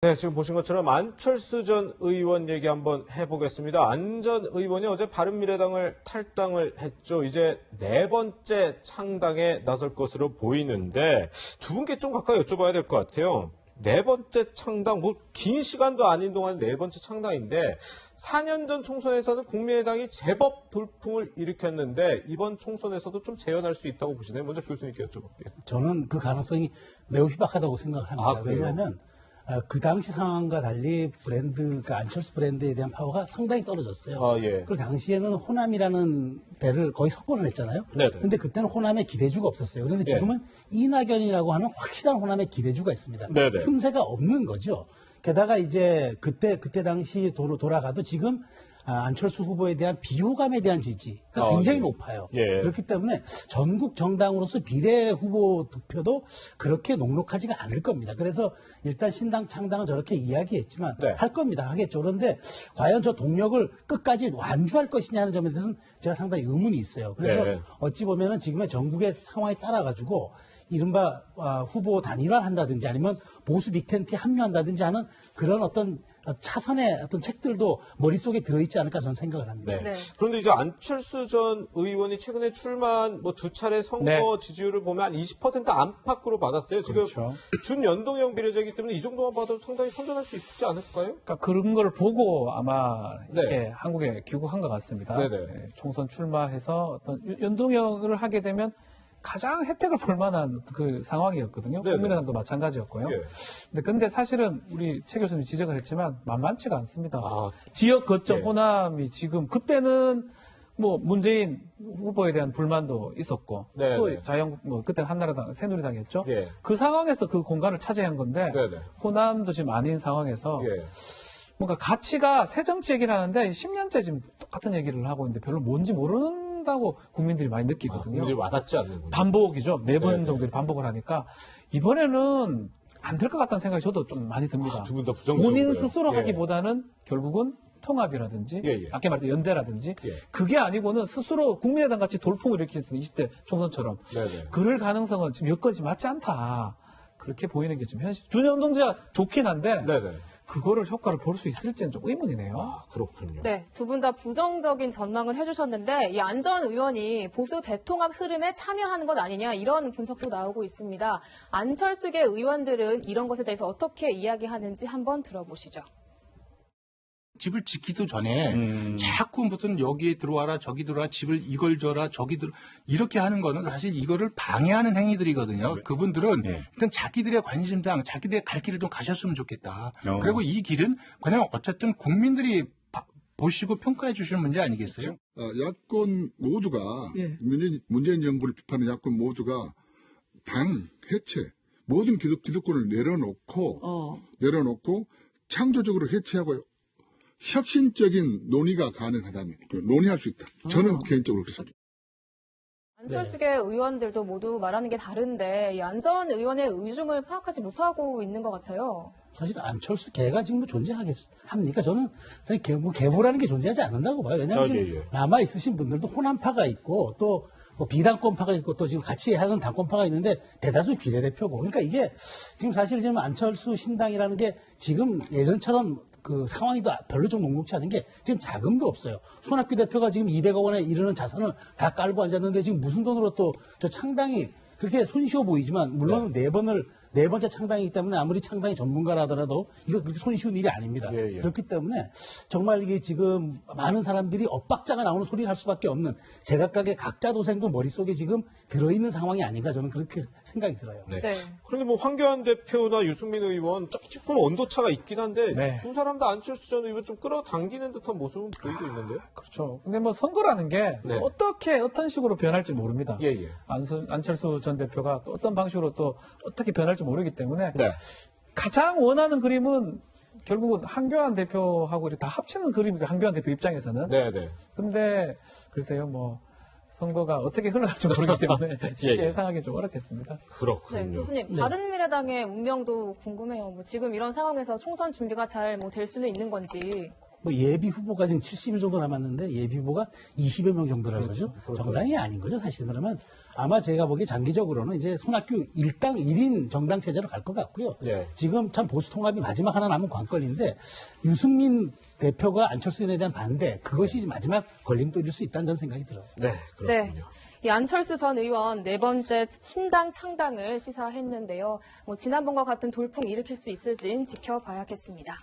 네, 지금 보신 것처럼 안철수 전 의원 얘기 한번 해보겠습니다. 안 전 의원이 어제 바른미래당을 탈당을 했죠. 이제 네 번째 창당에 나설 것으로 보이는데 두 분께 좀 가까이 여쭤봐야 될 것 같아요. 네 번째 창당, 뭐 긴 시간도 아닌 동안 네 번째 창당인데 4년 전 총선에서는 국민의당이 제법 돌풍을 일으켰는데 이번 총선에서도 좀 재현할 수 있다고 보시나요? 먼저 교수님께 여쭤볼게요. 저는 그 가능성이 매우 희박하다고 생각을 합니다. 왜냐하면 그 당시 상황과 달리 그러니까 안철수 브랜드에 대한 파워가 상당히 떨어졌어요. 그 당시에는 호남이라는 데를 거의 석권을 했잖아요. 그런데 그때는 호남에 기대주가 없었어요. 그런데 지금은 이낙연이라고 하는 확실한 호남의 기대주가 있습니다. 틈새가 없는 거죠. 게다가 이제 그때 당시 돌아가도 지금 안철수 후보에 대한 비호감에 대한 지지가 굉장히 높아요. 그렇기 때문에 전국 정당으로서 비례 후보 득표도 그렇게 녹록하지가 않을 겁니다. 그래서 일단 신당 창당은 저렇게 이야기했지만 할 겁니다. 하겠죠. 그런데 과연 저 동력을 끝까지 완주할 것이냐 하는 점에 대해서는 제가 상당히 의문이 있어요. 그래서 어찌 보면은 지금의 전국의 상황에 따라 가지고 이른바 후보 단일화를 한다든지 아니면 보수 빅텐트에 합류한다든지 하는 그런 어떤 차선의 어떤 책들도 머릿속에 들어있지 않을까 저는 생각을 합니다. 그런데 이제 안철수 전 의원이 최근에 출마한 뭐 두 차례 선거 지지율을 보면 한 20% 안팎으로 받았어요. 지금 준연동형 비례제이기 때문에 이 정도만 봐도 상당히 선전할 수 있지 않을까요? 그러니까 그런 걸 보고 아마 이렇게 한국에 귀국한 것 같습니다. 총선 출마해서 어떤 연동형을 하게 되면 가장 혜택을 볼 만한 그 상황이었거든요. 국민의당도 마찬가지였고요. 근데 사실은 우리 최 교수님 지적을 했지만 만만치가 않습니다. 지역 거점 호남이 지금 그때는 뭐 문재인 후보에 대한 불만도 있었고 또 그때 한나라당 새누리당이었죠. 그 상황에서 그 공간을 차지한 건데 호남도 지금 아닌 상황에서 뭔가 가치가 새 정치 얘기를 하는데 10년째 지금 똑같은 얘기를 하고 있는데 별로 뭔지 모른다고 국민들이 많이 느끼거든요. 국민들이 와닿지 않는군요. 반복이죠. 4번 정도 반복을 하니까 이번에는 안 될 것 같다는 생각이 저도 좀 많이 듭니다. 두 분 다 부정적으로. 본인 스스로 하기보다는 결국은 통합이라든지 아까 말했던 연대라든지 그게 아니고는 스스로 국민의당 같이 돌풍을 일으키는 20대 총선처럼 그럴 가능성은 지금 여건이 맞지 않다. 그렇게 보이는 게 지금 현실. 준연동자 좋긴 한데 그거를 효과를 볼 수 있을지는 좀 의문이네요. 그렇군요. 네, 두 분 다 부정적인 전망을 해주셨는데 이 안 전 의원이 보수 대통합 흐름에 참여하는 것 아니냐 이런 분석도 나오고 있습니다. 안철수계 의원들은 이런 것에 대해서 어떻게 이야기하는지 한번 들어보시죠. 집을 짓기도 전에 자꾸 무슨 여기에 들어와라 저기 들어와 집을 이걸 줘라 저기 들어 이렇게 하는 거는 사실 이거를 방해하는 행위들이거든요. 그분들은 일단 자기들의 관심상 자기들의 갈 길을 좀 가셨으면 좋겠다. 그리고 이 길은 그냥 어쨌든 국민들이 보시고 평가해 주시는 문제 아니겠어요? 야권 모두가 문재인 정부를 비판하는 야권 모두가 당 해체 모든 기득권을 내려놓고 창조적으로 해체하고 혁신적인 논의가 가능하다면 논의할 수 있다. 저는 개인적으로 그렇습니다. 안철수계 의원들도 모두 말하는 게 다른데 이 안 전 의원의 의중을 파악하지 못하고 있는 것 같아요. 사실 안철수 개가 지금 존재합니까? 저는 사실 개보라는 게 존재하지 않는다고 봐요. 왜냐하면 남아 있으신 분들도 호남파가 있고 또 뭐 비당권파가 있고 또 지금 같이 하는 당권파가 있는데 대다수 비례대표고 그러니까 이게 지금 사실 지금 안철수 신당이라는 게 지금 예전처럼 그 상황이 별로 좀 녹록치 않은 게 지금 자금도 없어요. 손학규 대표가 지금 200억 원에 이르는 자산을 다 깔고 앉았는데 지금 무슨 돈으로 또 저 창당이 그렇게 손쉬워 보이지만 물론 네 번째 창당이기 때문에 아무리 창당이 전문가라 하더라도 이거 그렇게 손쉬운 일이 아닙니다. 그렇기 때문에 정말 이게 지금 많은 사람들이 엇박자가 나오는 소리를 할 수밖에 없는 제각각의 각자 도생도 머릿속에 지금 들어있는 상황이 아닌가 저는 그렇게 생각이 들어요. 그런데 뭐 황교안 대표나 유승민 의원 조금 온도차가 있긴 한데 두 사람 다 안철수 전 의원 좀 끌어당기는 듯한 모습은 보이고 있는데요. 그렇죠. 근데 뭐 선거라는 게 어떤 식으로 변할지 모릅니다. 안철수 전 대표가 또 어떤 방식으로 또 어떻게 변할지 모르기 때문에 가장 원하는 그림은 결국은 한교안 대표하고 다 합치는 그림이고 한교안 대표 입장에서는. 근데 글쎄요 뭐 선거가 어떻게 흘러갈지 모르기 때문에 쉽게 예상하기 좀 어렵겠습니다. 그렇군요. 교수님, 바른미래당의 운명도 궁금해요. 뭐 지금 이런 상황에서 총선 준비가 잘 될 수는 있는 건지. 뭐 예비 후보가 지금 70일 정도 남았는데 예비 후보가 20여 명 정도라고 그러죠. 정당이 아닌 거죠, 사실. 그러면 아마 제가 보기에 장기적으로는 이제 손학규 일당 1인 정당 체제로 갈 것 같고요. 네. 지금 참 보수 통합이 마지막 하나 남은 관건인데 유승민 대표가 안철수 의원에 대한 반대, 그것이 마지막 걸림돌일 수 있다는 저는 생각이 들어요. 네, 그렇군요. 네. 이 안철수 전 의원 네 번째 신당 창당을 시사했는데요. 지난번과 같은 돌풍 일으킬 수 있을진 지켜봐야겠습니다.